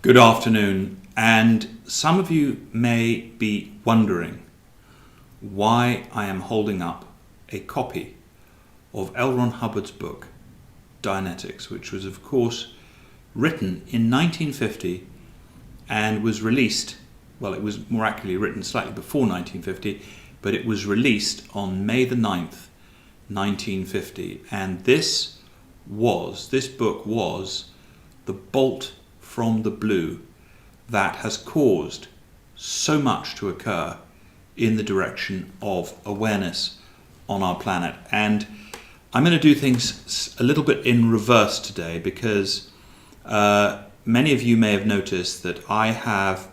Good afternoon, and some of you may be wondering why I am holding up a copy of L. Ron Hubbard's book, Dianetics, which was of course written in 1950 and was released, well, it was more accurately written slightly before 1950, but it was released on May the 9th, 1950, and this book was the bolt from the blue that has caused so much to occur in the direction of awareness on our planet. And I'm going to do things a little bit in reverse today because many of you may have noticed that I have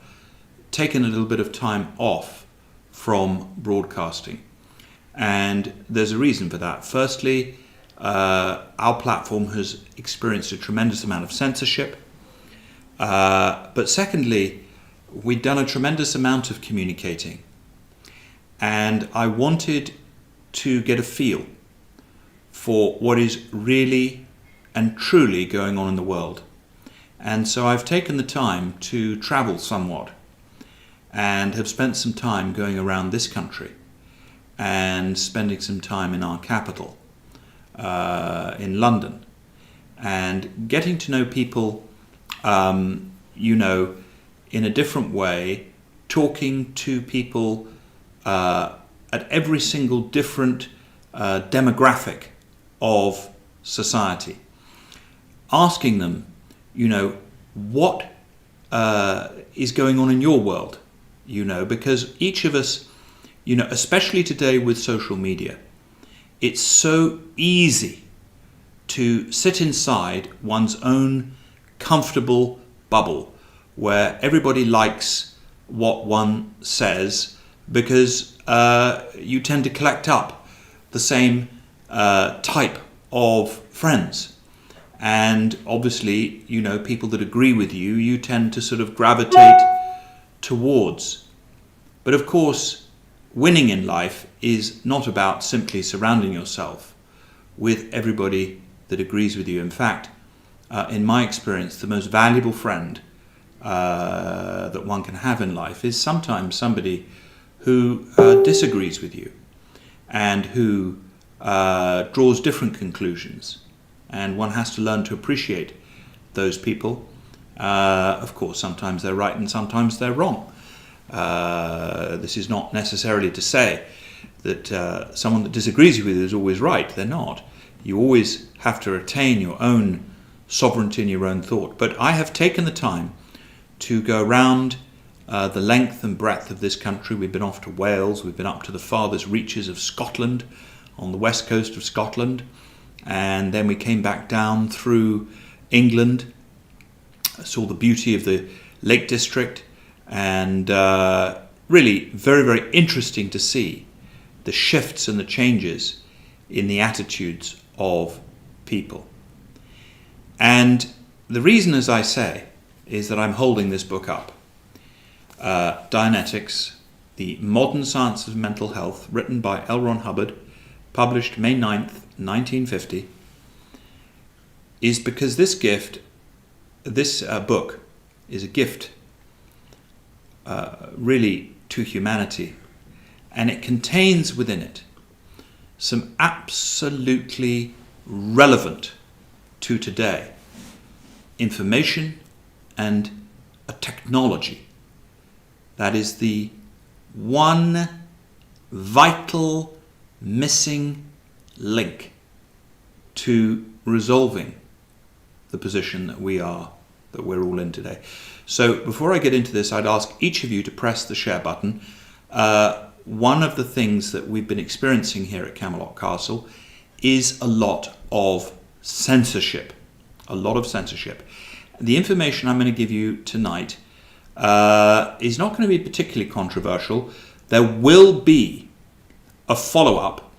taken a little bit of time off from broadcasting. And there's a reason for that. Firstly, our platform has experienced a tremendous amount of censorship. But secondly, we'd done a tremendous amount of communicating, and I wanted to get a feel for what is really and truly going on in the world. And so I've taken the time to travel somewhat and have spent some time going around this country and spending some time in our capital, in London, and getting to know people in a different way, talking to people at every single different demographic of society, asking them, what is going on in your world, because each of us, especially today with social media, it's so easy to sit inside one's own comfortable bubble where everybody likes what one says because you tend to collect up the same type of friends. And obviously, people that agree with you, you tend to sort of gravitate towards. But of course, winning in life is not about simply surrounding yourself with everybody that agrees with you. In fact, in my experience, the most valuable friend that one can have in life is sometimes somebody who disagrees with you and who draws different conclusions. And one has to learn to appreciate those people. Of course, sometimes they're right and sometimes they're wrong. This is not necessarily to say that someone that disagrees with you is always right. They're not. You always have to retain your own sovereignty in your own thought. But I have taken the time to go around the length and breadth of this country. We've been off to Wales, we've been up to the farthest reaches of Scotland, on the west coast of Scotland, and then we came back down through England, saw the beauty of the Lake District, and really very, very interesting to see the shifts and the changes in the attitudes of people. And the reason, as I say, is that I'm holding this book up. Dianetics, The Modern Science of Mental Health, written by L. Ron Hubbard, published May 9th, 1950, is because this book is a gift really to humanity, and it contains within it some absolutely relevant to today information and a technology that is the one vital missing link to resolving the position that we're all in today. So before I get into this, I'd ask each of you to press the share button. One of the things that we've been experiencing here at Camelot Castle is a lot of censorship. The information I'm going to give you tonight is not going to be particularly controversial. There will be a follow-up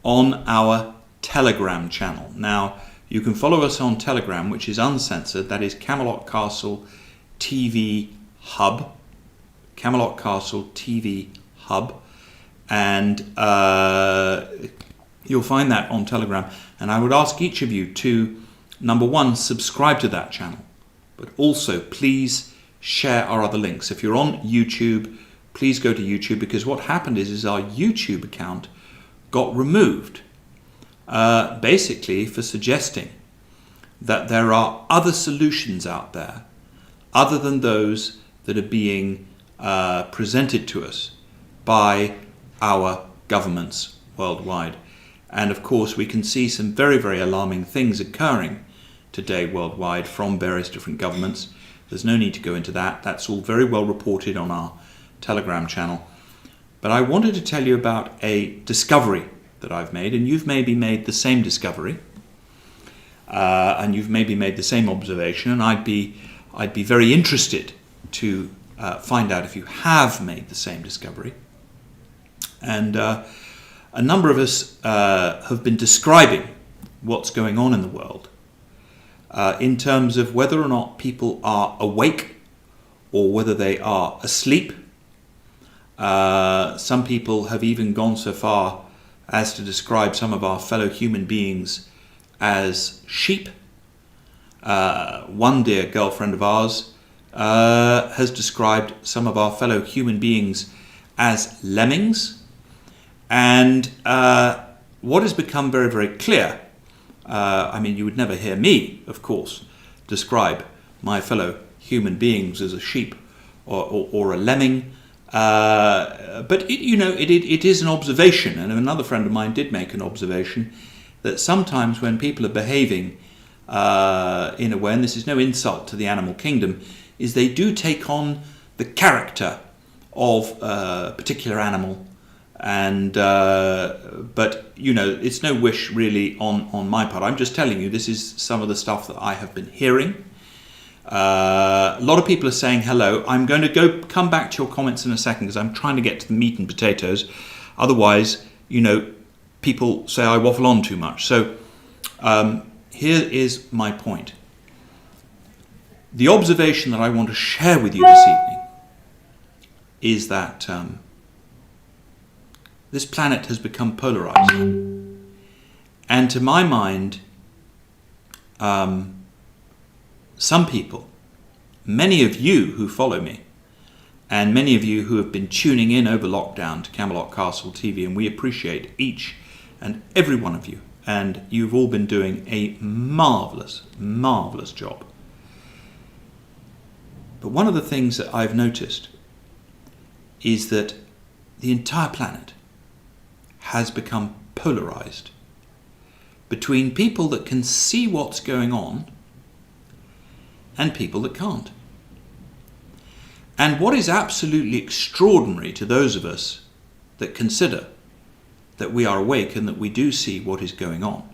on our Telegram channel. Now, you can follow us on Telegram, which is uncensored. That is Camelot Castle TV Hub. Camelot Castle TV Hub. And you'll find that on Telegram. And I would ask each of you to, number one, subscribe to that channel. But also, please share our other links. If you're on YouTube, please go to YouTube, because what happened is our YouTube account got removed, basically for suggesting that there are other solutions out there other than those that are being presented to us by our governments worldwide. And of course, we can see some very, very alarming things occurring today worldwide from various different governments. There's no need to go into that. That's all very well reported on our Telegram channel. But I wanted to tell you about a discovery that I've made, and you've maybe made the same discovery, and you've maybe made the same observation, and I'd be very interested to find out if you have made the same discovery. And a number of us have been describing what's going on in the world in terms of whether or not people are awake or whether they are asleep. Some people have even gone so far as to describe some of our fellow human beings as sheep. One dear girlfriend of ours has described some of our fellow human beings as lemmings. And what has become very, very clear, I mean, you would never hear me, of course, describe my fellow human beings as a sheep or a lemming. But it is an observation, and another friend of mine did make an observation that sometimes when people are behaving in a way, and this is no insult to the animal kingdom, is they do take on the character of a particular animal, and but it's no wish really on my part. I'm just telling you, this is some of the stuff that I have been hearing. A lot of people are saying hello. I'm going to come back to your comments in a second because I'm trying to get to the meat and potatoes. Otherwise, people say I waffle on too much. So here is my point. The observation that I want to share with you this evening is that this planet has become polarized. And to my mind, some people, many of you who follow me, and many of you who have been tuning in over lockdown to Camelot TV, and we appreciate each and every one of you, and you've all been doing a marvellous, marvellous job. But one of the things that I've noticed is that the entire planet has become polarized between people that can see what's going on and people that can't. And what is absolutely extraordinary to those of us that consider that we are awake and that we do see what is going on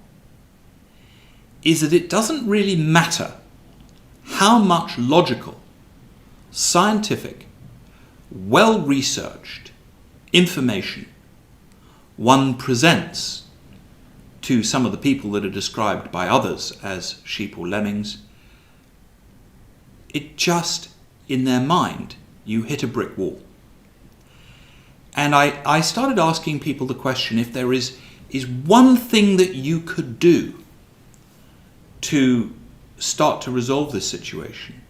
is that it doesn't really matter how much logical, scientific, well-researched information one presents to some of the people that are described by others as sheep or lemmings. It just, in their mind, you hit a brick wall. And I started asking people the question, if there is one thing that you could do to start to resolve this situation,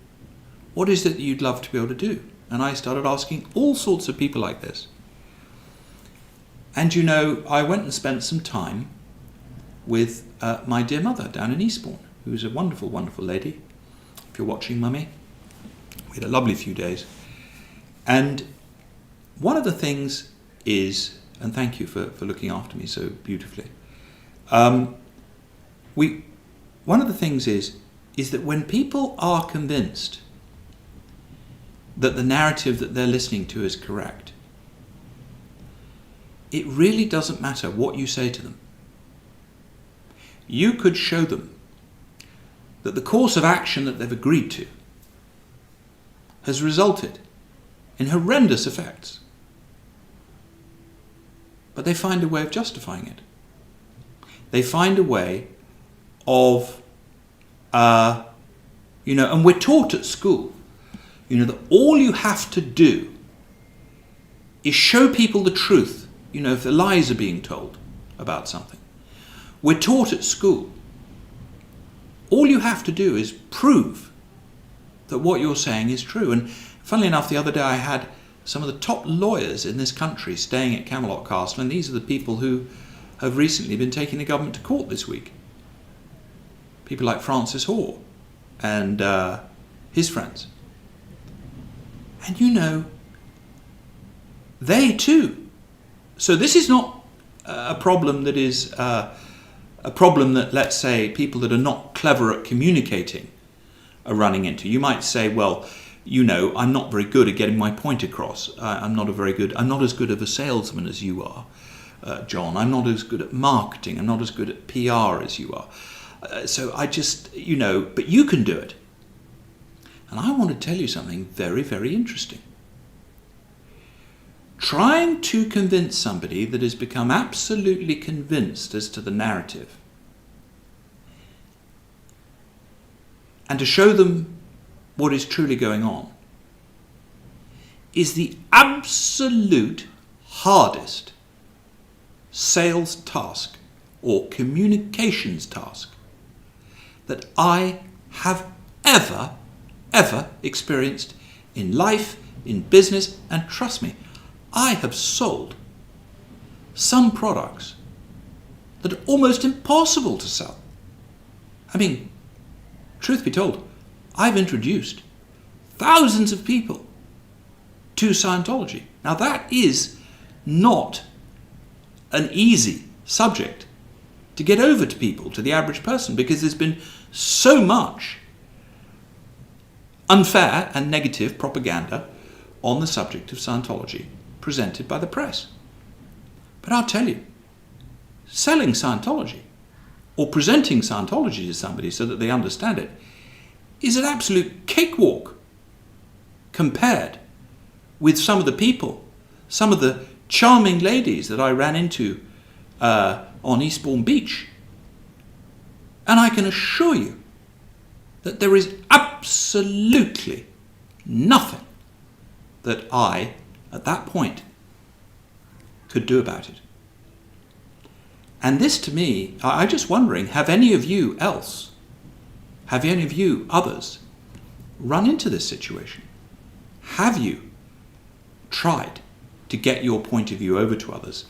what is it that you'd love to be able to do? And I started asking all sorts of people like this. And I went and spent some time with my dear mother down in Eastbourne, who's a wonderful, wonderful lady. If you're watching, Mummy, we had a lovely few days. And one of the things is, and thank you for looking after me so beautifully, one of the things is that when people are convinced that the narrative that they're listening to is correct, it really doesn't matter what you say to them. You could show them that the course of action that they've agreed to has resulted in horrendous effects, but they find a way of justifying it. They find a way of, and we're taught at school, that all you have to do is show people the truth, if the lies are being told about something. We're taught at school, all you have to do is prove that what you're saying is true. And funnily enough, the other day I had some of the top lawyers in this country staying at Camelot Castle, and these are the people who have recently been taking the government to court this week. People like Francis Hoare and his friends. And you know, they too. So this is not a problem that is a problem that, let's say, people that are not clever at communicating are running into. You might say, well, you know, I'm not very good at getting my point across. I'm not as good of a salesman as you are, John. I'm not as good at marketing. I'm not as good at PR as you are. So I just, you know, but you can do it. And I want to tell you something very, very interesting. Trying to convince somebody that has become absolutely convinced as to the narrative, and to show them what is truly going on, is the absolute hardest sales task or communications task that I have ever experienced in life, in business, and trust me, I have sold some products that are almost impossible to sell. I mean, truth be told, I've introduced thousands of people to Scientology. Now that is not an easy subject to get over to people, to the average person, because there's been so much unfair and negative propaganda on the subject of Scientology presented by the press. But I'll tell you, selling Scientology or presenting Scientology to somebody so that they understand it is an absolute cakewalk compared with some of the people, some of the charming ladies that I ran into on Eastbourne Beach. And I can assure you that there is absolutely nothing that I, at that point, could do about it. And this to me, I'm just wondering, have any of you others run into this situation? Have you tried to get your point of view over to others?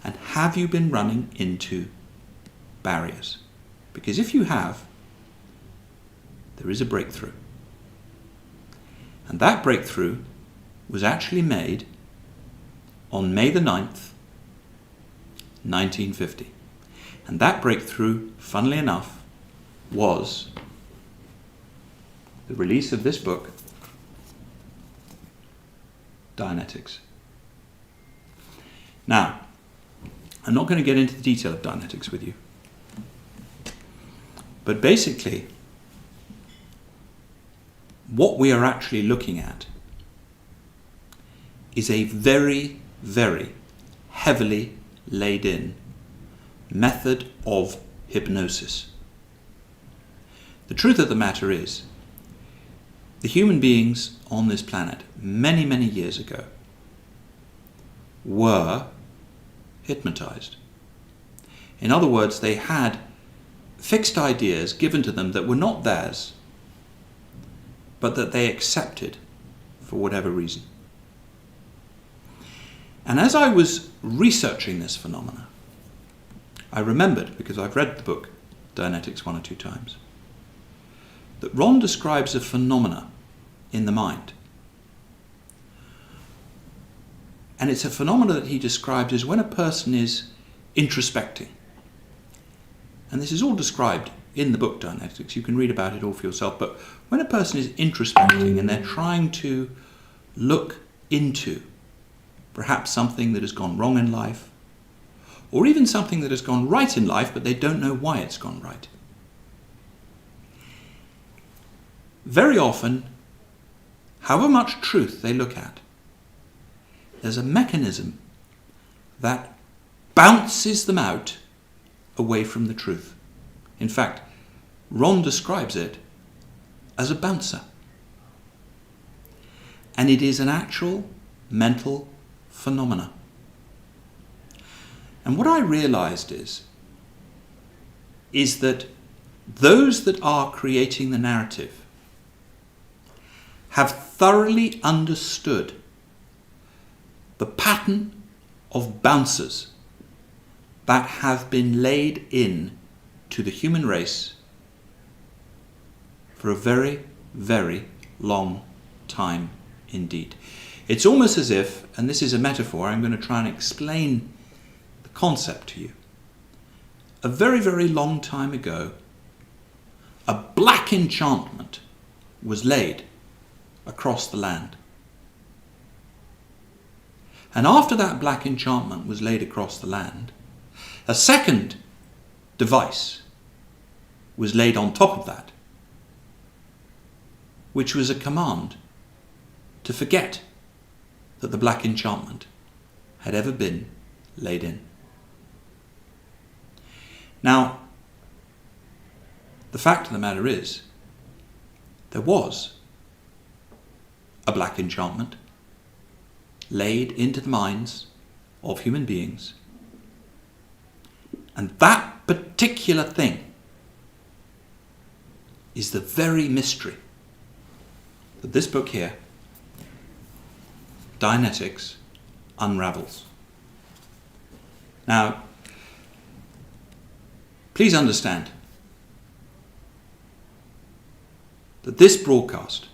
And have you been running into barriers? Because if you have, there is a breakthrough. And that breakthrough was actually made on May the 9th, 1950. And that breakthrough, funnily enough, was the release of this book, Dianetics. Now, I'm not going to get into the detail of Dianetics with you. But basically, what we are actually looking at is a very, very heavily laid in method of hypnosis. The truth of the matter is, the human beings on this planet many, many years ago were hypnotized. In other words, they had fixed ideas given to them that were not theirs, but that they accepted for whatever reason. And as I was researching this phenomena, I remembered, because I've read the book Dianetics 1 or 2 times, that Ron describes a phenomena in the mind. And it's a phenomena that he described as when a person is introspecting. And this is all described in the book Dianetics. You can read about it all for yourself. But when a person is introspecting and they're trying to look into perhaps something that has gone wrong in life, or even something that has gone right in life, but they don't know why it's gone right. Very often, however much truth they look at, there's a mechanism that bounces them out away from the truth. In fact, Ron describes it as a bouncer. And it is an actual mental phenomena. And what I realized is that those that are creating the narrative have thoroughly understood the pattern of bouncers that have been laid in to the human race for a very, very long time indeed. It's almost as if, and this is a metaphor, I'm going to try and explain the concept to you. A very, very long time ago, a black enchantment was laid across the land. And after that black enchantment was laid across the land, a second device was laid on top of that, which was a command to forget that the black enchantment had ever been laid in. Now, the fact of the matter is, there was a black enchantment laid into the minds of human beings, and that particular thing is the very mystery that this book here, Dianetics, unravels. Now, please understand that this broadcast,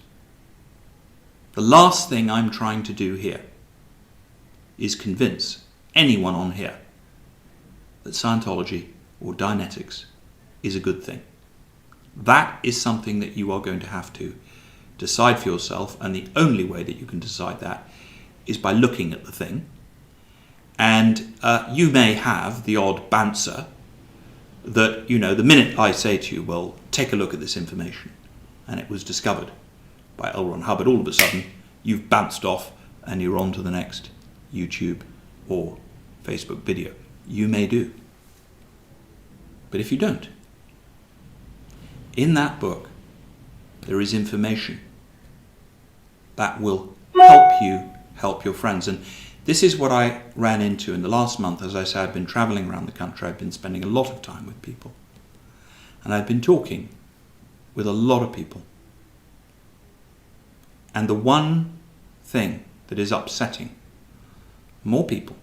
the last thing I'm trying to do here is convince anyone on here that Scientology or Dianetics is a good thing. That is something that you are going to have to decide for yourself, and the only way that you can decide that is by looking at the thing. And you may have the odd bouncer that, you know, the minute I say to you, well, take a look at this information, and it was discovered by L. Ron Hubbard, all of a sudden you've bounced off and you're on to the next YouTube or Facebook video. You may do. But if you don't, in that book there is information that will help you help your friends. And this is what I ran into in the last month. As I say, I've been traveling around the country. I've been spending a lot of time with people. And I've been talking with a lot of people. And the one thing that is upsetting more people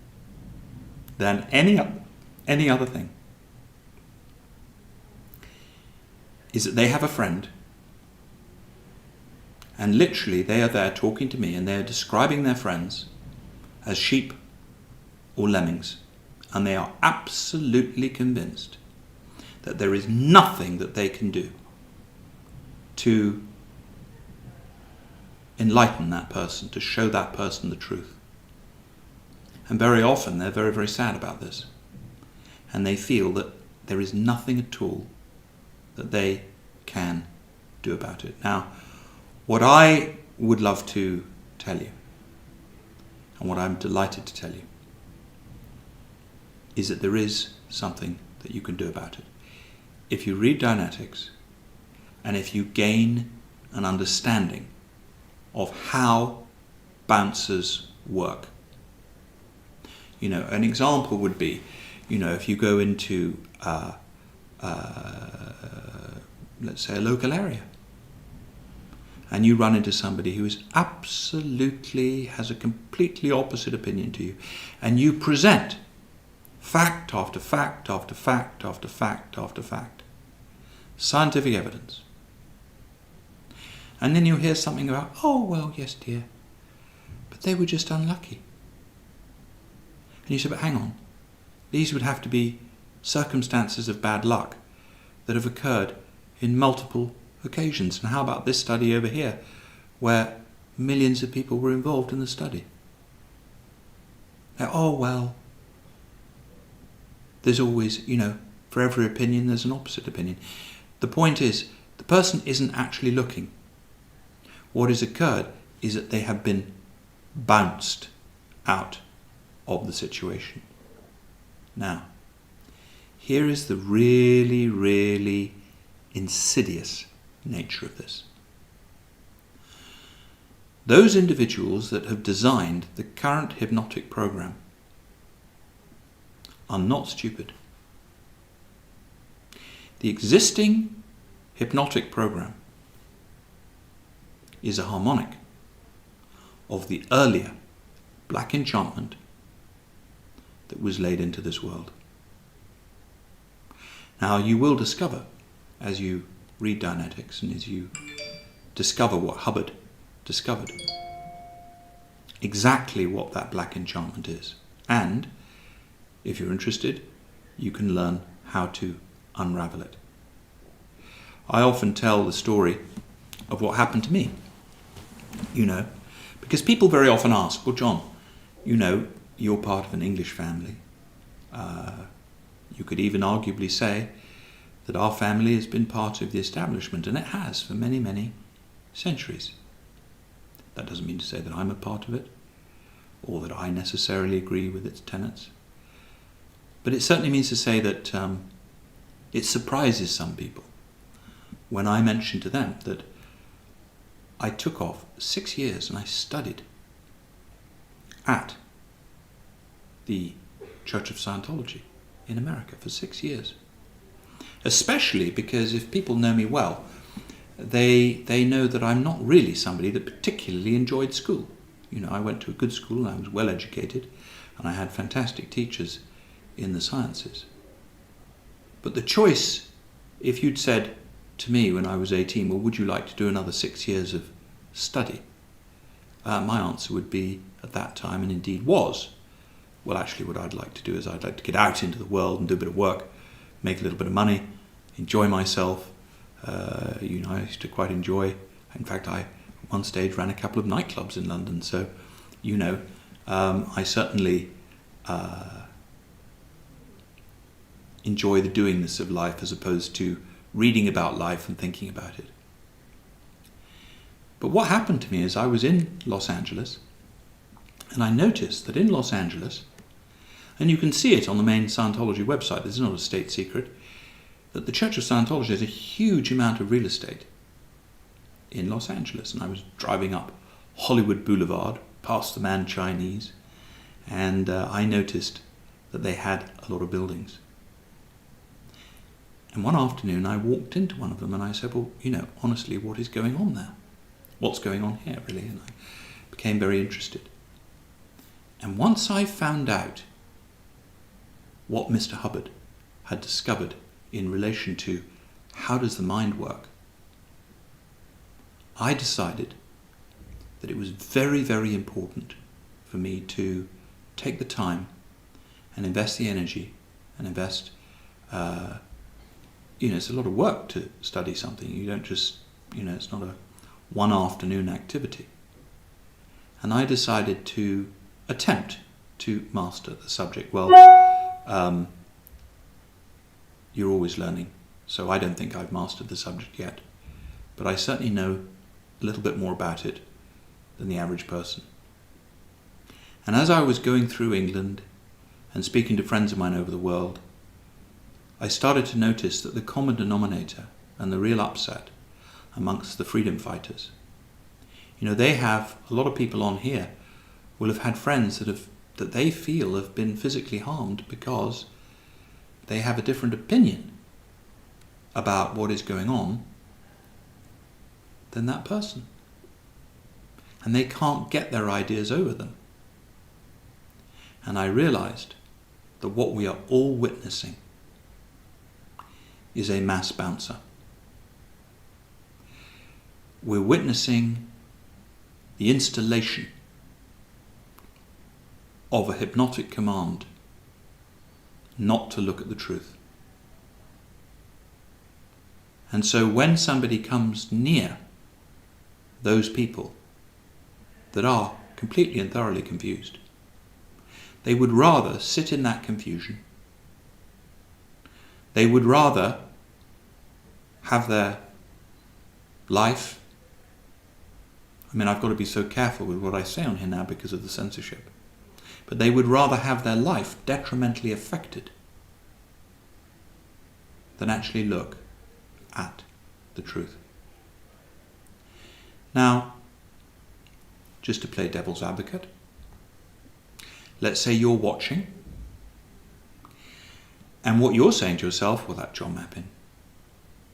than any other thing is that they have a friend, and literally they are there talking to me and they are describing their friends as sheep or lemmings, and they are absolutely convinced that there is nothing that they can do to enlighten that person, to show that person the truth. And very often they're very, very sad about this, and they feel that there is nothing at all that they can do about it. Now, what I would love to tell you, and what I'm delighted to tell you, is that there is something that you can do about it. If you read Dianetics, and if you gain an understanding of how bouncers work. You know, an example would be, you know, if you go into, let's say, a local area, and you run into somebody who is absolutely, has a completely opposite opinion to you, and you present fact after fact after fact after fact after fact, scientific evidence, and then you hear something about, oh, well, yes, dear, but they were just unlucky. And you say, but hang on, these would have to be circumstances of bad luck that have occurred in multiple occasions. And how about this study over here, where millions of people were involved in the study? Now, oh, well, there's always, you know, for every opinion there's an opposite opinion. The point is, the person isn't actually looking. What has occurred is that they have been bounced out of the situation. Now, here is the really, really insidious nature of this. Those individuals that have designed the current hypnotic program are not stupid. The existing hypnotic program is a harmonic of the earlier black enchantment that was laid into this world. Now you will discover, as you read Dianetics and as you discover what Hubbard discovered, exactly what that black enchantment is. And if you're interested, you can learn how to unravel it. I often tell the story of what happened to me, because people very often ask, well, John, you're part of an English family. You could even arguably say that our family has been part of the establishment, and it has for many, many centuries. That doesn't mean to say that I'm a part of it, or that I necessarily agree with its tenets. But it certainly means to say that it surprises some people when I mention to them that I took off 6 years and I studied at the Church of Scientology in America for 6 years. Especially because if people know me well, they know that I'm not really somebody that particularly enjoyed school. I went to a good school, I was well educated, and I had fantastic teachers in the sciences. But the choice, if you'd said to me when I was 18, well, would you like to do another 6 years of study? My answer would be, at that time, and indeed was, well, actually what I'd like to do is I'd like to get out into the world and do a bit of work, make a little bit of money, enjoy myself. I used to quite enjoy, in fact, I at one stage ran a couple of nightclubs in London, so, I certainly enjoy the doingness of life as opposed to reading about life and thinking about it. But what happened to me is I was in Los Angeles, and I noticed that in Los Angeles, and you can see it on the main Scientology website, this is not a state secret, that the Church of Scientology has a huge amount of real estate in Los Angeles. And I was driving up Hollywood Boulevard, past the Man Chinese, and I noticed that they had a lot of buildings. And one afternoon I walked into one of them and I said, well, honestly, what is going on there? What's going on here, really? And I became very interested. And once I found out what Mr. Hubbard had discovered in relation to how does the mind work, I decided that it was very, very important for me to take the time and invest the energy and invest, it's a lot of work to study something. You don't just, it's not a one afternoon activity. And I decided to attempt to master the subject. Well, you're always learning, so I don't think I've mastered the subject yet, but I certainly know a little bit more about it than the average person. And as I was going through England and speaking to friends of mine over the world, I started to notice that the common denominator and the real upset amongst the freedom fighters, they have, a lot of people on here will have had friends that they feel have been physically harmed because they have a different opinion about what is going on than that person. And they can't get their ideas over them. And I realized that what we are all witnessing is a mass bouncer. We're witnessing the installation of a hypnotic command not to look at the truth. And so when somebody comes near those people that are completely and thoroughly confused, they would rather sit in that confusion. They would rather have their life, I've got to be so careful with what I say on here now because of the censorship, but they would rather have their life detrimentally affected than actually look at the truth. Now, just to play devil's advocate, let's say you're watching, and what you're saying to yourself, well, that John Mappin,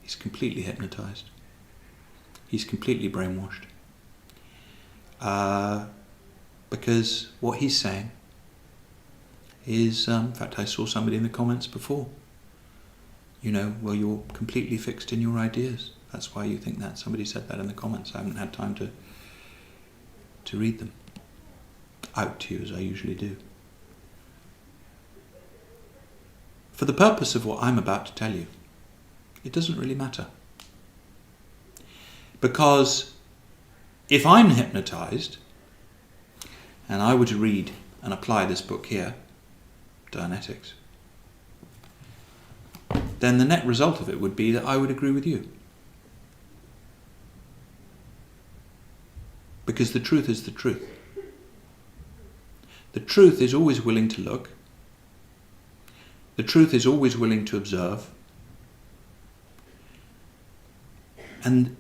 he's completely hypnotized. He's completely brainwashed. because what he's saying is, in fact, I saw somebody in the comments before, well, you're completely fixed in your ideas. That's why you think that. Somebody said that in the comments. I haven't had time to read them out to you as I usually do. For the purpose of what I'm about to tell you, it doesn't really matter. Because if I'm hypnotized, and I were to read and apply this book here, Dianetics, then the net result of it would be that I would agree with you. Because the truth is the truth. The truth is always willing to look. The truth is always willing to observe. And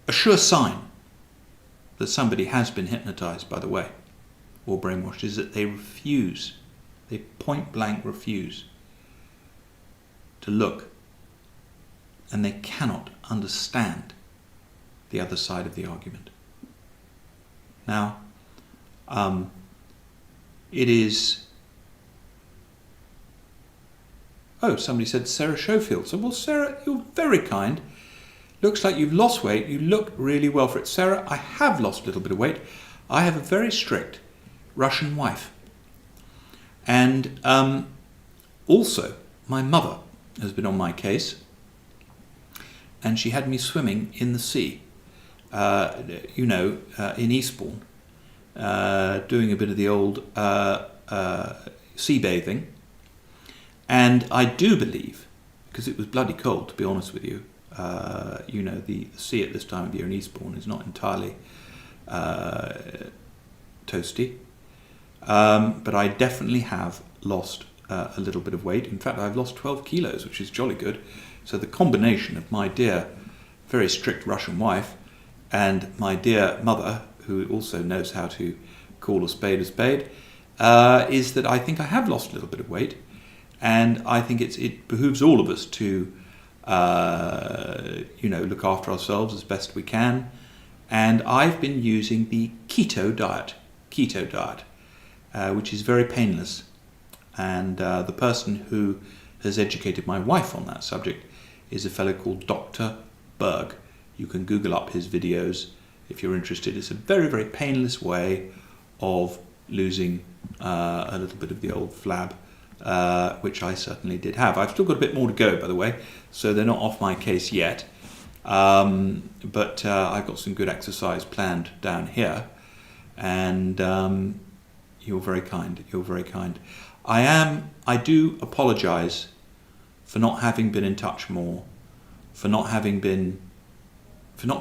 a sure sign that somebody has been hypnotized, by the way, or brainwashed, is that they point blank refuse to look, and they cannot understand the other side of the argument. Now, it is... Oh, somebody said Sarah Schofield. So, well, Sarah, you're very kind. Looks like you've lost weight. You look really well for it. Sarah, I have lost a little bit of weight. I have a very strict Russian wife. And also, my mother has been on my case. And she had me swimming in the sea, in Eastbourne, doing a bit of the old sea bathing. And I do believe, because it was bloody cold, to be honest with you, the sea at this time of year in Eastbourne is not entirely toasty. But I definitely have lost a little bit of weight. In fact, I've lost 12 kilos, which is jolly good. So the combination of my dear, very strict Russian wife and my dear mother, who also knows how to call a spade, is that I think I have lost a little bit of weight. And I think it behooves all of us to, look after ourselves as best we can. And I've been using the keto diet, which is very painless. And the person who has educated my wife on that subject is a fellow called Dr. Berg. You can Google up his videos if you're interested. It's a very, very painless way of losing a little bit of the old flab. Which I certainly did have. I've still got a bit more to go, by the way, so they're not off my case yet. But I've got some good exercise planned down here, and you're very kind. You're very kind. I do apologise for not having been in touch more, for not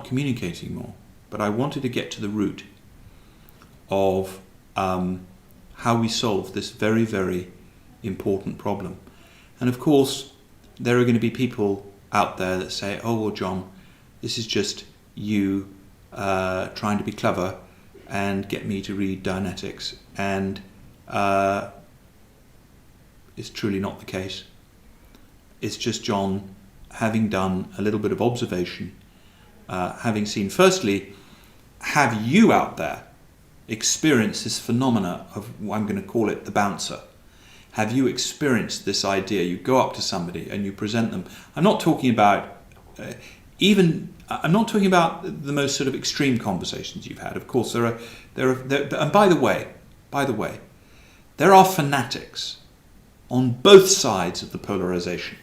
communicating more. But I wanted to get to the root of how we solve this very, very important problem. And of course, there are going to be people out there that say, oh, well, John, this is just you trying to be clever and get me to read Dianetics. And it's truly not the case. It's just John having done a little bit of observation, having seen, firstly, have you out there experienced this phenomena of, I'm going to call it the bouncer? Have you experienced this idea? You go up to somebody and you present them. I'm not talking about I'm not talking about the most sort of extreme conversations you've had. Of course, there are, and by the way, there are fanatics on both sides of the polarization,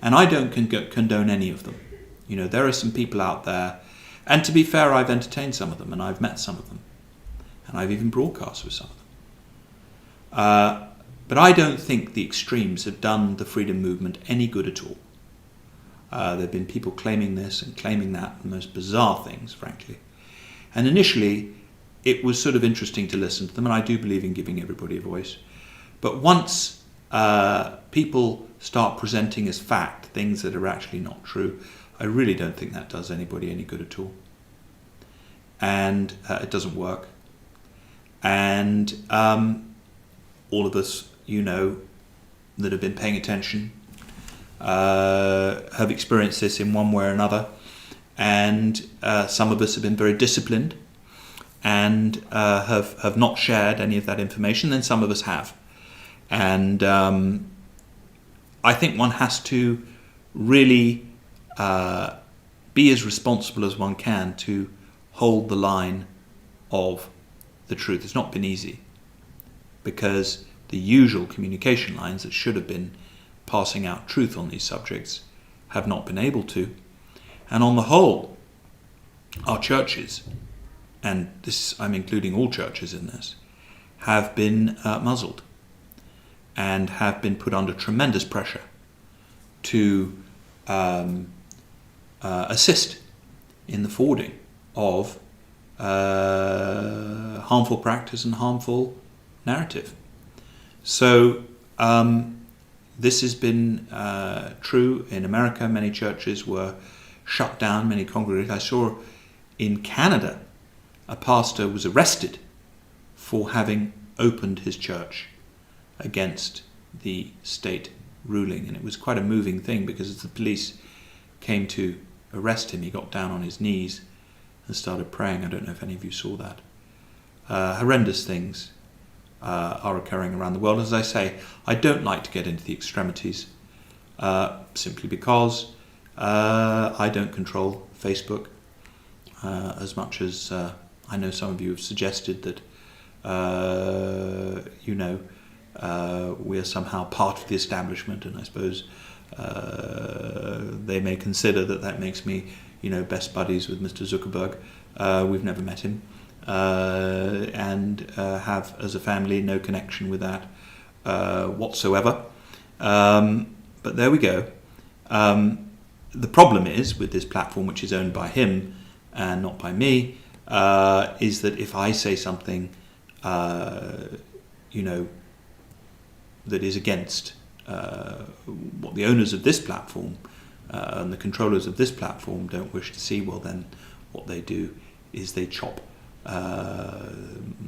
and I don't condone any of them. There are some people out there, and to be fair, I've entertained some of them, and I've met some of them, and I've even broadcast with some of them. But I don't think the extremes have done the freedom movement any good at all. There have been people claiming this and claiming that, the most bizarre things, frankly. And initially, it was sort of interesting to listen to them, and I do believe in giving everybody a voice. But once people start presenting as fact things that are actually not true, I really don't think that does anybody any good at all. And it doesn't work. And all of us, that have been paying attention, have experienced this in one way or another. And some of us have been very disciplined. and have not shared any of that information, then some of us have. And I think one has to really be as responsible as one can to hold the line of the truth. It's not been easy, because the usual communication lines that should have been passing out truth on these subjects have not been able to. And on the whole, our churches, and this, I'm including all churches in this, have been muzzled and have been put under tremendous pressure to assist in the forwarding of harmful practice and harmful narrative. So this has been true in America. Many churches were shut down, many congregations. I saw in Canada a pastor was arrested for having opened his church against the state ruling, and it was quite a moving thing, because as the police came to arrest him, he got down on his knees and started praying. I don't know if any of you saw that. Horrendous things are occurring around the world. As I say, I don't like to get into the extremities, simply because I don't control Facebook as much as I know some of you have suggested that we are somehow part of the establishment, and I suppose they may consider that makes me, best buddies with Mr. Zuckerberg. We've never met him, and have, as a family, no connection with that whatsoever. But there we go. The problem is, with this platform, which is owned by him and not by me, is that if I say something, that is against what the owners of this platform and the controllers of this platform don't wish to see, well, then what they do is they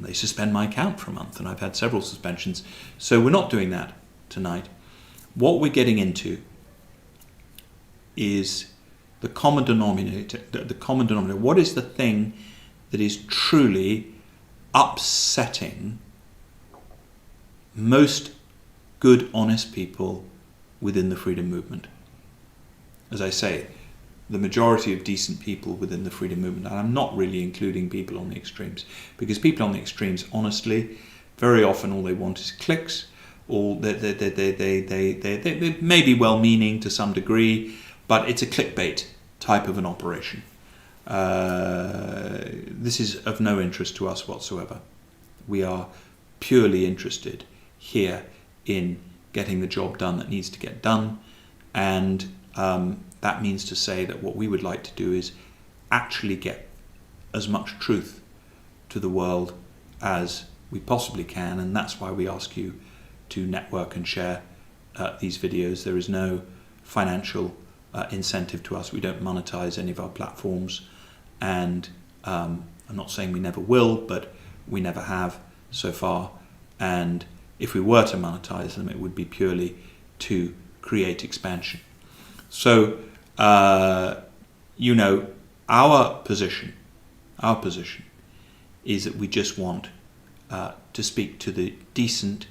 they suspend my account for a month, and I've had several suspensions. So we're not doing that tonight. What we're getting into is the common denominator. What is the thing that is truly upsetting most good, honest people within the freedom movement? As I say, the majority of decent people within the freedom movement, and I'm not really including people on the extremes, because people on the extremes, honestly, very often all they want is clicks, or they may be well-meaning to some degree, but it's a clickbait type of an operation. This is of no interest to us whatsoever. We are purely interested here in getting the job done that needs to get done, and that means to say that what we would like to do is actually get as much truth to the world as we possibly can, and that's why we ask you to network and share these videos. There is no financial incentive to us. We don't monetize any of our platforms, and I'm not saying we never will, but we never have so far, and if we were to monetize them, it would be purely to create expansion. So our position is that we just want to speak to the decent,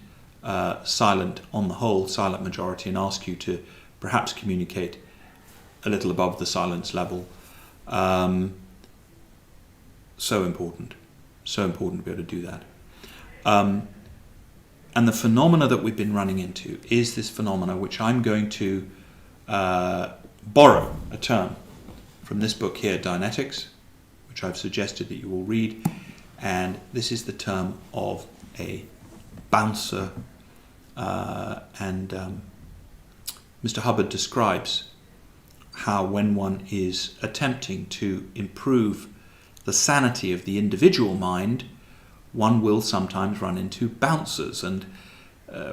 silent, on the whole, silent majority, and ask you to perhaps communicate a little above the silence level. So important to be able to do that. And the phenomena that we've been running into is this phenomena, which I'm going to borrow a term from this book here, Dianetics, which I've suggested that you will read, and this is the term of a bouncer, and Mr. Hubbard describes how when one is attempting to improve the sanity of the individual mind, one will sometimes run into bouncers, and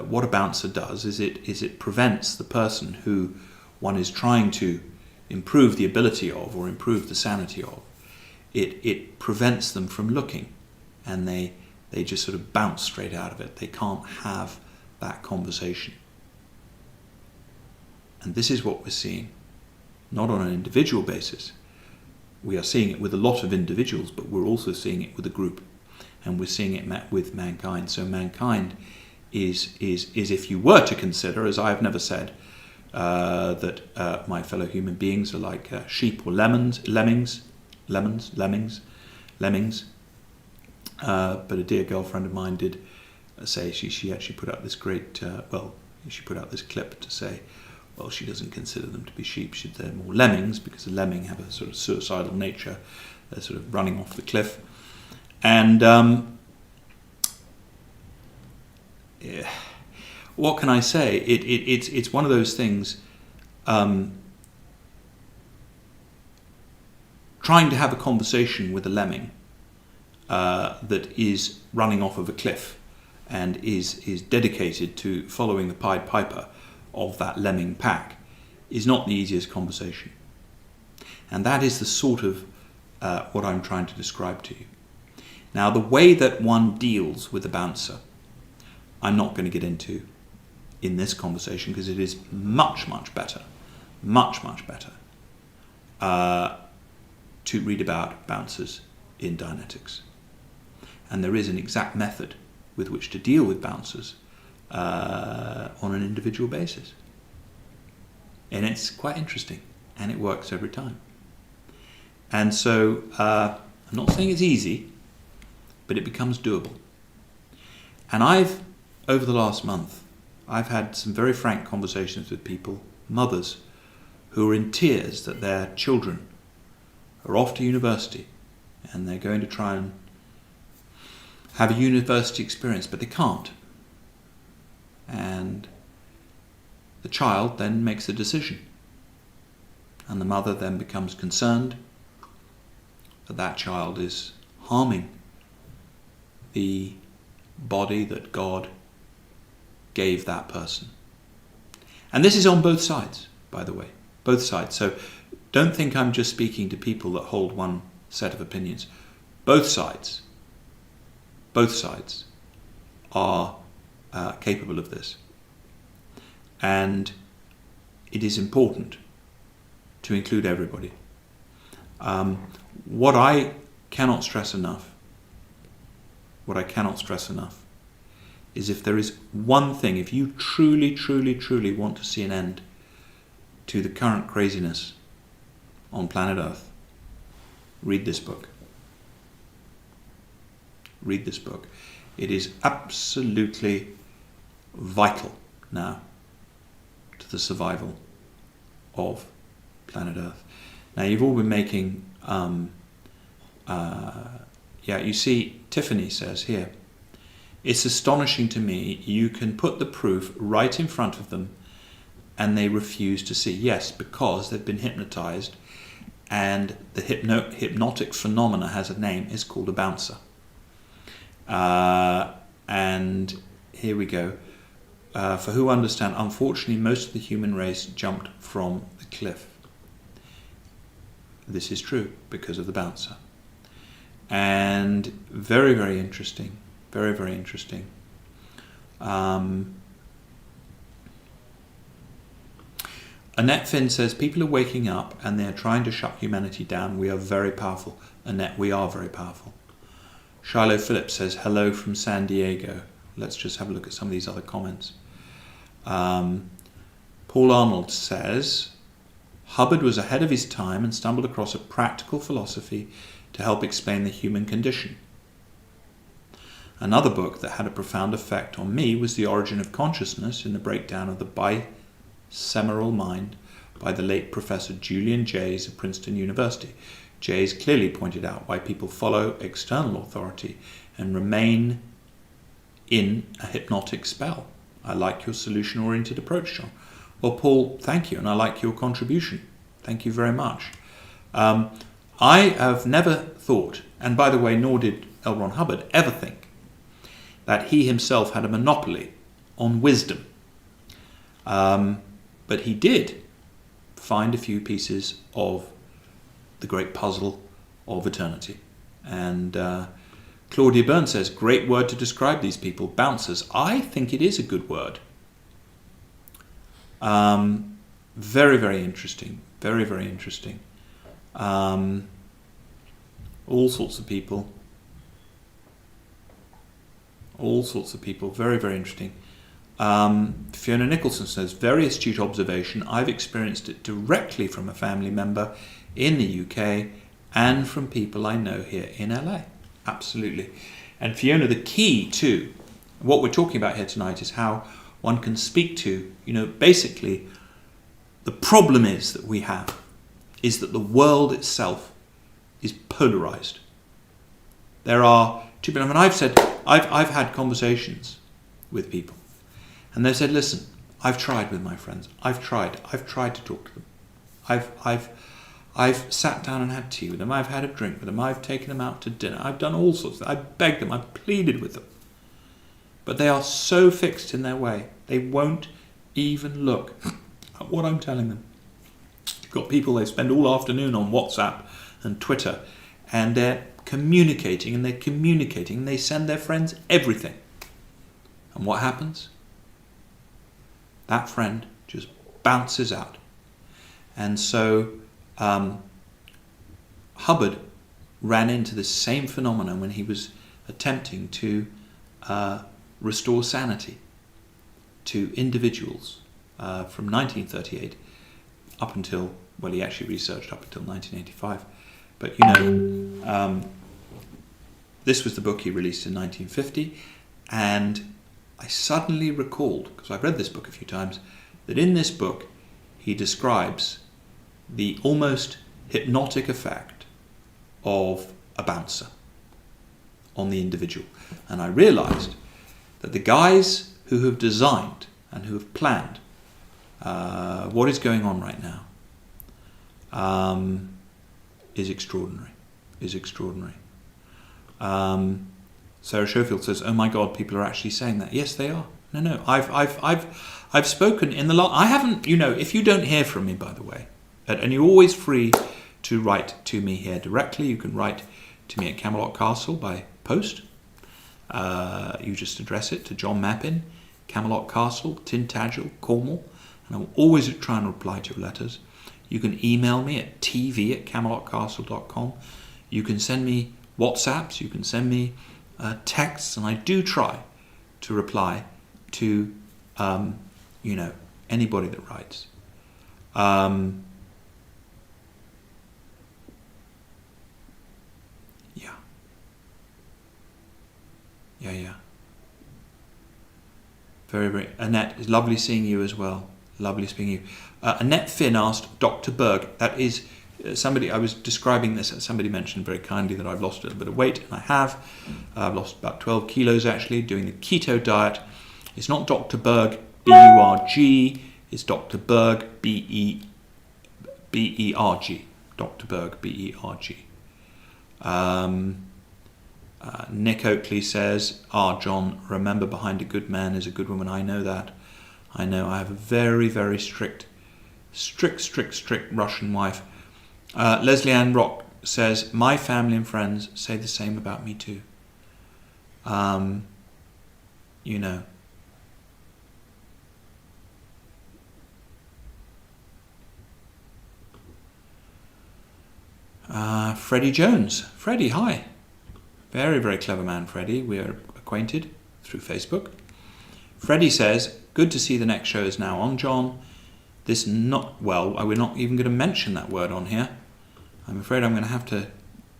what a bouncer does is it prevents the person who one is trying to improve the ability of, or improve the sanity of, it prevents them from looking, and they just sort of bounce straight out of it. They can't have that conversation. And this is what we're seeing, not on an individual basis. We are seeing it with a lot of individuals, but we're also seeing it with a group. and we're seeing it with mankind. So mankind is if you were to consider, as I have never said, that my fellow human beings are like sheep or lemmings. But a dear girlfriend of mine did say she actually put out this great she put out this clip to say, well, she doesn't consider them to be sheep. They're more lemmings, because a lemming have a sort of suicidal nature. They're sort of running off the cliff. And what can I say? It's one of those things. Trying to have a conversation with a lemming that is running off of a cliff and is dedicated to following the Pied Piper of that lemming pack is not the easiest conversation. And that is the sort of what I'm trying to describe to you. Now, the way that one deals with a bouncer, I'm not going to get into in this conversation, because it is much better to read about bouncers in Dianetics. And there is an exact method with which to deal with bouncers on an individual basis. And it's quite interesting, and it works every time. And so I'm not saying it's easy, but it becomes doable. And over the last month, I've had some very frank conversations with people, mothers, who are in tears that their children are off to university and they're going to try and have a university experience, but they can't. And the child then makes a decision. And the mother then becomes concerned that that child is harming the body that God gave that person. And this is on both sides, by the way. Both sides. So don't think I'm just speaking to people that hold one set of opinions. Both sides are capable of this. And it is important to include everybody. What I cannot stress enough is, if there is one thing, if you truly want to see an end to the current craziness on planet Earth, read this book. Read this book. It is absolutely vital now to the survival of planet Earth. Now, you've all been making you see, Tiffany says here, it's astonishing to me you can put the proof right in front of them and they refuse to see. Yes, because they've been hypnotized, and the hypnotic phenomena has a name. It's called a bouncer. And here we go. For who understand, unfortunately, most of the human race jumped from the cliff. This is true because of the bouncer. And very interesting. Very interesting. Annette Finn says, people are waking up and they're trying to shut humanity down. We are very powerful. Annette, we are very powerful. Shiloh Phillips says, hello from San Diego. Let's just have a look at some of these other comments. Paul Arnold says, Hubbard was ahead of his time and stumbled across a practical philosophy to help explain the human condition. Another book that had a profound effect on me was The Origin of Consciousness, in the breakdown of the bisemeral mind by the late Professor Julian Jayes of Princeton University. Jayes clearly pointed out why people follow external authority and remain in a hypnotic spell. I like your solution-oriented approach, John. Well, Paul, thank you, and I like your contribution. Thank you very much. I have never thought, and by the way, nor did L. Ron Hubbard ever think, that he himself had a monopoly on wisdom. But he did find a few pieces of the great puzzle of eternity. And Claudia Byrne says, great word to describe these people, bouncers. I think it is a good word. Very interesting. Very interesting. All sorts of people. All sorts of people. Very, very interesting. Fiona Nicholson says, very astute observation. I've experienced it directly from a family member in the UK and from people I know here in LA. Absolutely. And Fiona, the key to what we're talking about here tonight is how one can speak to, basically the problem is that we have is that the world itself is polarized. There are two people. I've had conversations with people, and they've said, "Listen, I've tried with my friends. I've tried to talk to them. I've sat down and had tea with them. I've had a drink with them. I've taken them out to dinner. I've done all sorts. I've begged them. I've pleaded with them, but they are so fixed in their way. They won't even look at what I'm telling them. You've got people, they spend all afternoon on WhatsApp and Twitter, and they're communicating and they send their friends everything. And what happens? That friend just bounces out. And so Hubbard ran into this same phenomenon when he was attempting to restore sanity to individuals from 1938 up until, well, he actually researched up until 1985. But this was the book he released in 1950, and I suddenly recalled, because I've read this book a few times, that in this book he describes the almost hypnotic effect of a bouncer on the individual. And I realised that the guys who have designed and who have planned what is going on right now is extraordinary. Sarah Schofield says, "Oh my God, people are actually saying that." Yes, they are. No. I've spoken in the last. I haven't. If you don't hear from me, by the way, and you're always free to write to me here directly. You can write to me at Camelot Castle by post. You just address it to John Mappin, Camelot Castle, Tintagel, Cornwall, and I will always try and reply to your letters. You can email me at tv@camelotcastle.com. You can send me WhatsApps, you can send me texts, and I do try to reply to anybody that writes. Yeah. Very, very. Annette, it's lovely seeing you as well. Lovely seeing you. Annette Finn asked Dr. Berg, that is somebody, I was describing this, somebody mentioned very kindly that I've lost a little bit of weight, and I have. I've lost about 12 kilos actually, doing the keto diet. It's not Dr. Berg, B-U-R-G, it's Dr. Berg, B-E-R-G. Dr. Berg, B-E-R-G. Nick Oakley says, John, remember behind a good man is a good woman. I know that. I know. I have a very, very strict Russian wife. Leslie Ann Rock says, my family and friends say the same about me too. Freddie Jones. Freddie, hi. Very, very clever man, Freddie. We are acquainted through Facebook. Freddie says, good to see the next show is now on, John. We're not even going to mention that word on here. I'm afraid I'm going to have to